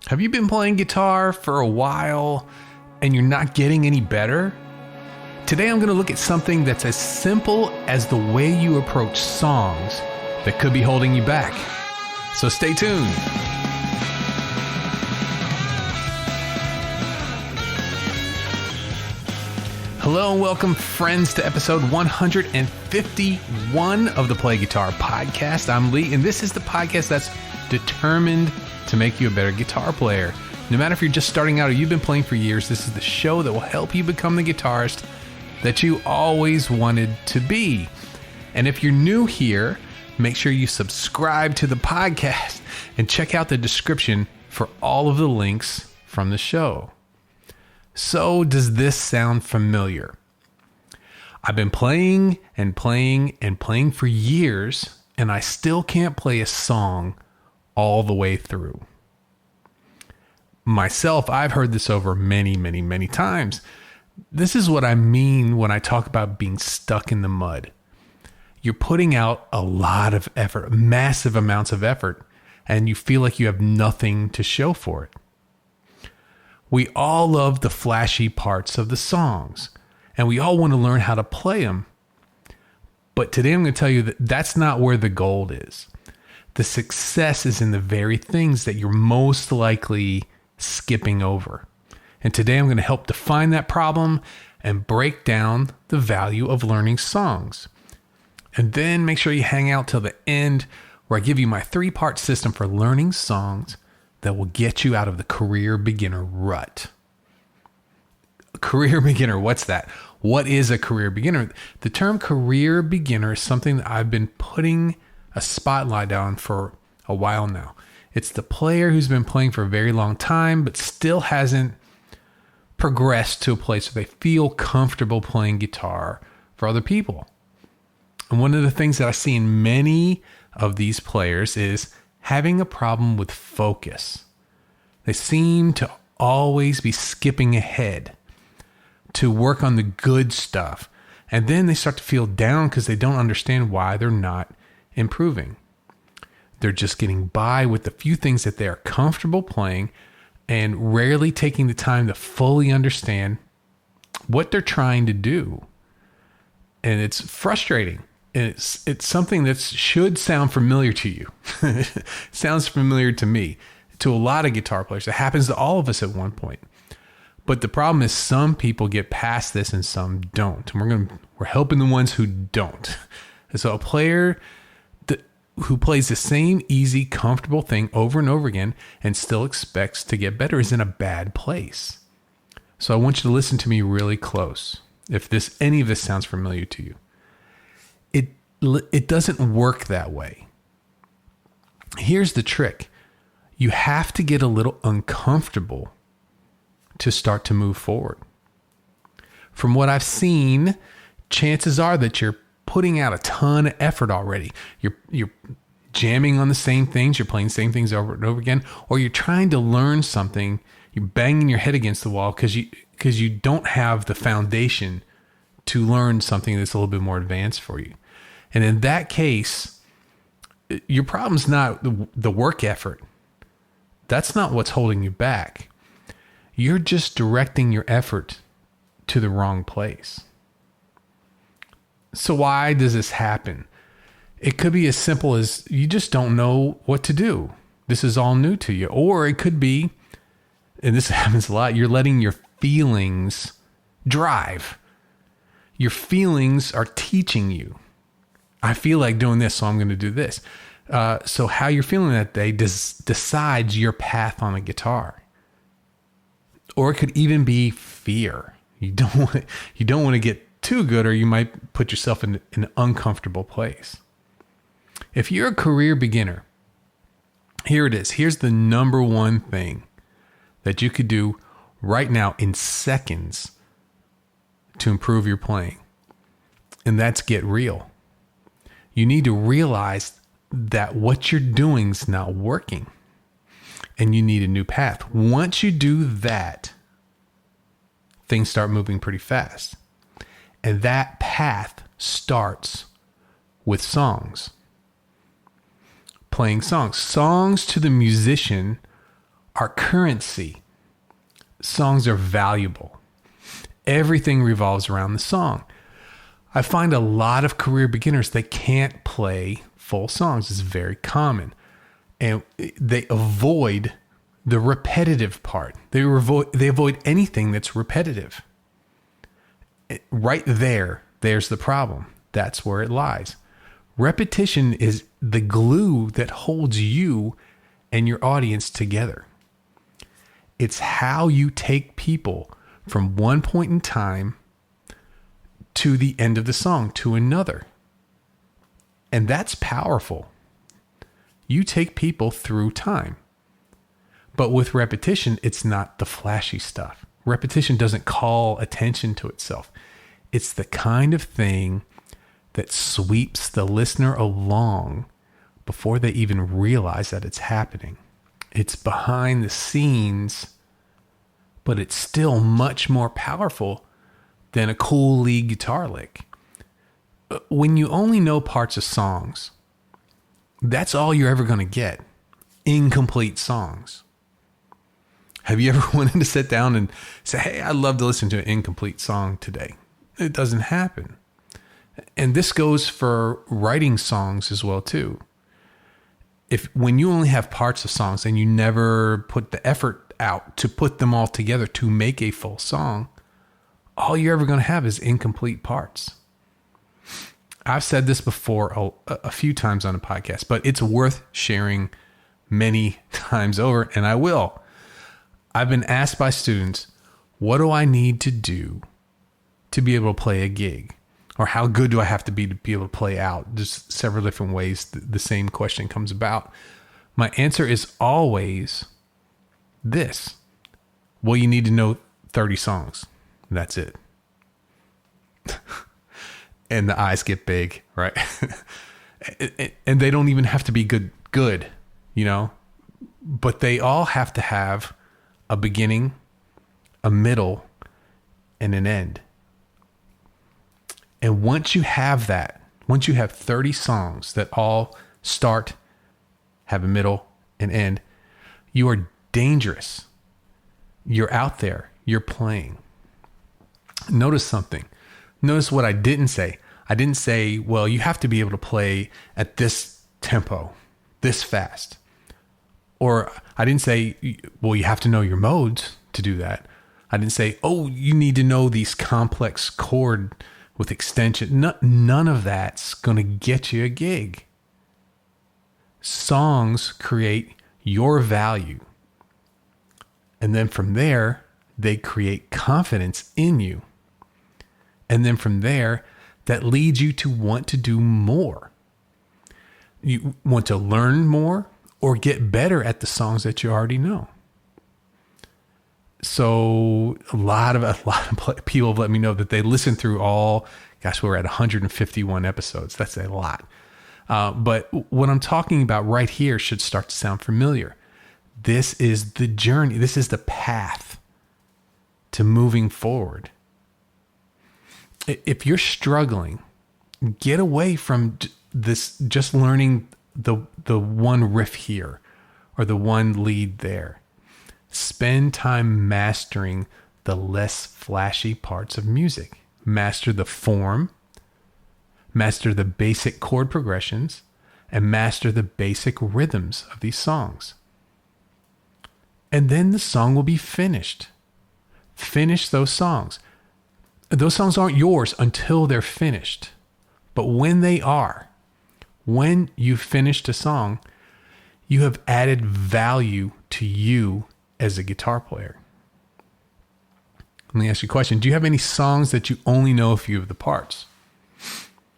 Have you been playing guitar for a while and you're not getting any better? Today I'm going to look at something that's as simple as the way you approach songs that could be holding you back. So stay tuned. Hello and welcome, friends, to episode 151 of the Play Guitar Podcast. I'm Lee, and this is the podcast that's determined to make you a better guitar player. No matter if you're just starting out or you've been playing for years, this is the show that will help you become the guitarist that you always wanted to be. And if you're new here, make sure you subscribe to the podcast and check out the description for all of the links from the show. So, does this sound familiar? I've been playing for years, and I still can't play a song all the way through. Myself, I've heard this over many times. This is what I mean when I talk about being stuck in the mud. You're putting out a lot of effort, massive amounts of effort, and you feel like you have nothing to show for it. We all love the flashy parts of the songs, and we all want to learn how to play them. But today I'm going to tell you that that's not where the gold is. The success is in the very things that you're most likely skipping over. And today I'm going to help define that problem and break down the value of learning songs. And then make sure you hang out till the end, where I give you my 3-part system for learning songs that will get you out of the career beginner rut. Career beginner, what's that? What is a career beginner? The term career beginner is something that I've been putting a spotlight on for a while now. It's the player who's been playing for a very long time, but still hasn't progressed to a place where they feel comfortable playing guitar for other people. And one of the things that I see in many of these players is having a problem with focus. They seem to always be skipping ahead to work on the good stuff. And then they start to feel down because they don't understand why they're not improving. They're just getting by with the few things that they are comfortable playing and rarely taking the time to fully understand what they're trying to do. And it's frustrating. And it's something that should sound familiar to you. It sounds familiar to me, to a lot of guitar players. It happens to all of us at one point. But the problem is some people get past this and some don't. And we're helping the ones who don't. And so a player who plays the same easy, comfortable thing over and over again and still expects to get better is in a bad place. So I want you to listen to me really close. If any of this sounds familiar to you, it doesn't work that way. Here's the trick. You have to get a little uncomfortable to start to move forward. From what I've seen, chances are that you're putting out a ton of effort already. You're jamming on the same things, you're playing the same things over and over again, or you're trying to learn something, you're banging your head against the wall because you don't have the foundation to learn something that's a little bit more advanced for you. And in that case, your problem's not the work effort. That's not what's holding you back. You're just directing your effort to the wrong place. So why does this happen? It could be as simple as you just don't know what to do. This is all new to you. Or it could be, and this happens a lot, you're letting your feelings drive. Your feelings are teaching you. I feel like doing this, so I'm going to do this. So how you're feeling that day decides your path on a guitar. Or it could even be fear. You don't want to get too good, or you might put yourself in an uncomfortable place. If you're a career beginner, here it is. Here's the number one thing that you could do right now in seconds to improve your playing. And that's get real. You need to realize that what you're doing is not working. And you need a new path. Once you do that, things start moving pretty fast. And that path starts with songs. Playing songs. Songs to the musician our currency. Songs are valuable. Everything revolves around the song. I find a lot of career beginners, they can't play full songs. It's very common. And they avoid the repetitive part. They avoid anything that's repetitive. Right there's the problem. That's where it lies. Repetition is the glue that holds you and your audience together. It's how you take people from one point in time to the end of the song to another. And that's powerful. You take people through time. But with repetition, it's not the flashy stuff. Repetition doesn't call attention to itself. It's the kind of thing that sweeps the listener along before they even realize that it's happening. It's behind the scenes, but it's still much more powerful than a cool lead guitar lick. When you only know parts of songs, that's all you're ever going to get. Incomplete songs. Have you ever wanted to sit down and say, hey, I'd love to listen to an incomplete song today? It doesn't happen. And this goes for writing songs as well, too. When you only have parts of songs and you never put the effort out to put them all together to make a full song, all you're ever going to have is incomplete parts. I've said this before a few times on a podcast, but it's worth sharing many times over, and I will. I've been asked by students, what do I need to do to be able to play a gig? Or how good do I have to be able to play out? There's several different ways the same question comes about. My answer is always this. Well, you need to know 30 songs. That's it. And the eyes get big, right? And they don't even have to be good, you know? But they all have to have a beginning, a middle, and an end. And once you have that, once you have 30 songs that all start, have a middle, and end, you are dangerous. You're out there. You're playing. Notice something. Notice what I didn't say. I didn't say, well, you have to be able to play at this tempo, this fast. Or I didn't say, well, you have to know your modes to do that. I didn't say, oh, you need to know these complex chord with extension. None of that's going to get you a gig. Songs create your value. And then from there, they create confidence in you. And then from there, that leads you to want to do more. You want to learn more or get better at the songs that you already know. So a lot of people have let me know that they listen through we're at 151 episodes. That's a lot. But what I'm talking about right here should start to sound familiar. This is the journey. This is the path to moving forward. If you're struggling, get away from this, just learning the one riff here or the one lead there. Spend time mastering the less flashy parts of music. Master the form, master the basic chord progressions, and master the basic rhythms of these songs. And then the song will be finished. Finish those songs. Those songs aren't yours until they're finished. But when they are, when you've finished a song, you have added value to you as a guitar player. Let me ask you a question. Do you have any songs that you only know a few of the parts?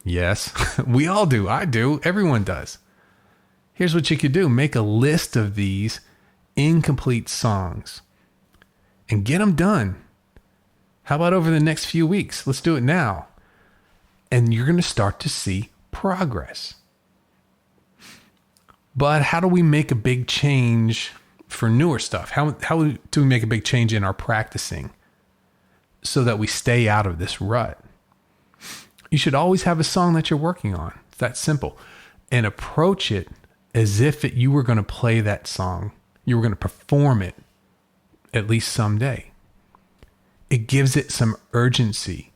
Yes, we all do. I do. Everyone does. Here's what you could do. Make a list of these incomplete songs and get them done. How about over the next few weeks? Let's do it now. And you're going to start to see progress. But how do we make a big change for newer stuff? How do we make a big change in our practicing so that we stay out of this rut? You should always have a song that you're working on. It's that simple. And approach it as if you were going to play that song You were going to perform it at least someday. It gives it some urgency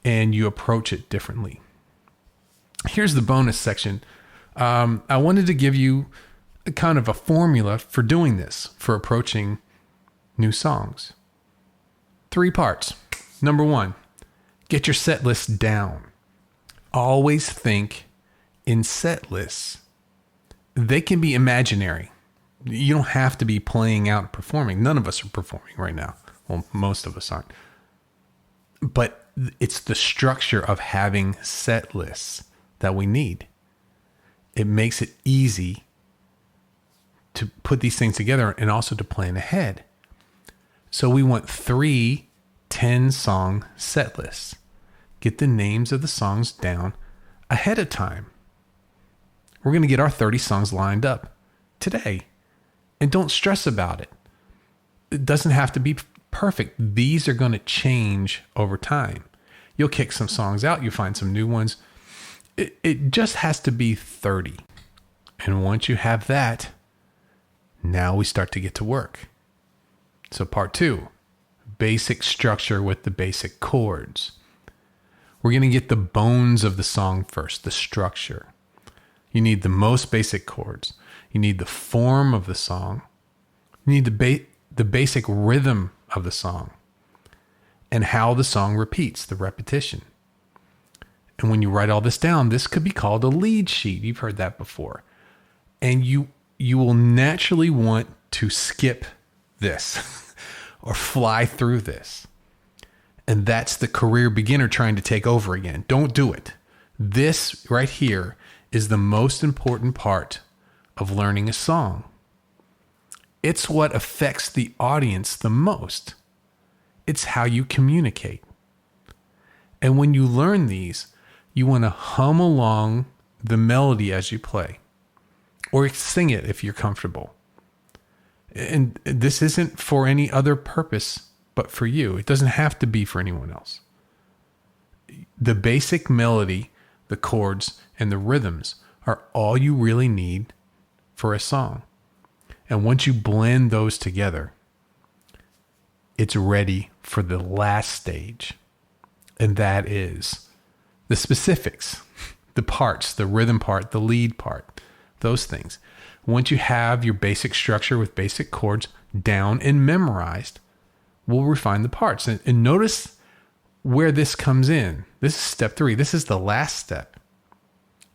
and you approach it differently. Here's the bonus section. I wanted to give you a kind of a formula for doing this, for approaching new songs. 3 parts. Number 1, get your set list down. Always think in set lists. They can be imaginary. You don't have to be playing out and performing. None of us are performing right now. Well, most of us aren't. But it's the structure of having set lists that we need. It makes it easy to put these things together and also to plan ahead. So we want 3 10-song set lists. Get the names of the songs down ahead of time. We're going to get our 30 songs lined up today. And don't stress about it. It doesn't have to be perfect. These are going to change over time. You'll kick some songs out. You'll find some new ones. It just has to be 30. And once you have that, now we start to get to work. So part 2, basic structure with the basic chords. We're going to get the bones of the song first, the structure. You need the most basic chords. You need the form of the song. You need the basic rhythm of the song and how the song repeats, the repetition. And when you write all this down, this could be called a lead sheet. You've heard that before. And you will naturally want to skip this or fly through this. And that's the career beginner trying to take over again. Don't do it. This right here is the most important part of learning a song. It's what affects the audience the most. It's how you communicate. And when you learn these, you want to hum along the melody as you play, or sing it if you're comfortable. And this isn't for any other purpose but for you. It doesn't have to be for anyone else. The basic melody, the chords, and the rhythms are all you really need for a song. And once you blend those together, it's ready for the last stage. And that is the specifics, the parts, the rhythm part, the lead part, those things. Once you have your basic structure with basic chords down and memorized, we'll refine the parts. And notice where this comes in. This is step 3. This is the last step.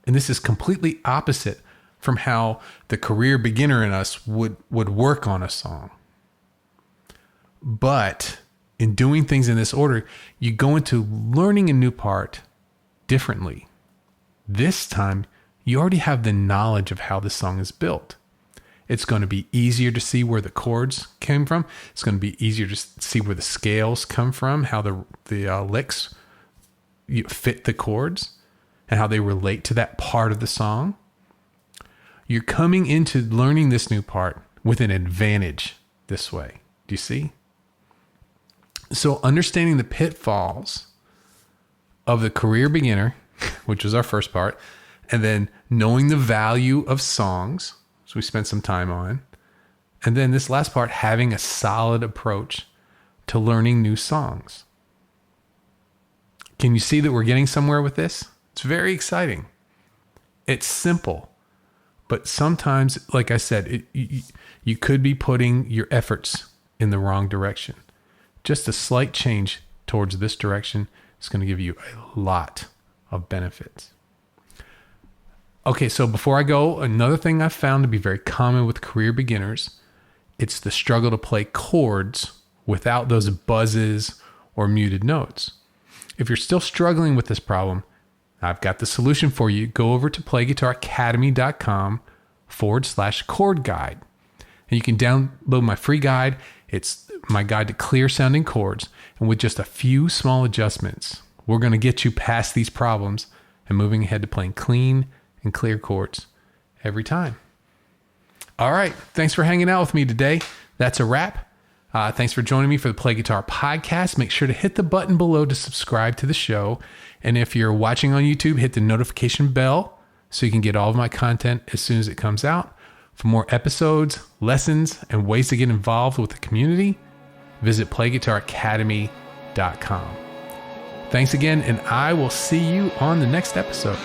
And this is completely opposite from how the career beginner in us would work on a song. But in doing things in this order, you go into learning a new part differently. This time, you already have the knowledge of how the song is built. It's going to be easier to see where the chords came from. It's going to be easier to see where the scales come from, how the licks fit the chords, and how they relate to that part of the song. You're coming into learning this new part with an advantage this way. Do you see? So understanding the pitfalls of the career beginner, which was our first part, and then knowing the value of songs, so we spent some time on, and then this last part, having a solid approach to learning new songs. Can you see that we're getting somewhere with this? It's very exciting. It's simple, but sometimes, like I said, you could be putting your efforts in the wrong direction. Just a slight change towards this direction is going to give you a lot of benefits. Okay, so before I go, another thing I've found to be very common with career beginners, it's the struggle to play chords without those buzzes or muted notes. If you're still struggling with this problem, I've got the solution for you. Go over to playguitaracademy.com/chord guide. And you can download my free guide. It's my guide to clear sounding chords. And with just a few small adjustments, we're going to get you past these problems and moving ahead to playing clean and clear chords every time. All right. Thanks for hanging out with me today. That's a wrap. Thanks for joining me for the Play Guitar podcast. Make sure to hit the button below to subscribe to the show. And if you're watching on YouTube, hit the notification bell so you can get all of my content as soon as it comes out. For more episodes, lessons, and ways to get involved with the community, visit playguitaracademy.com. Thanks again, and I will see you on the next episode.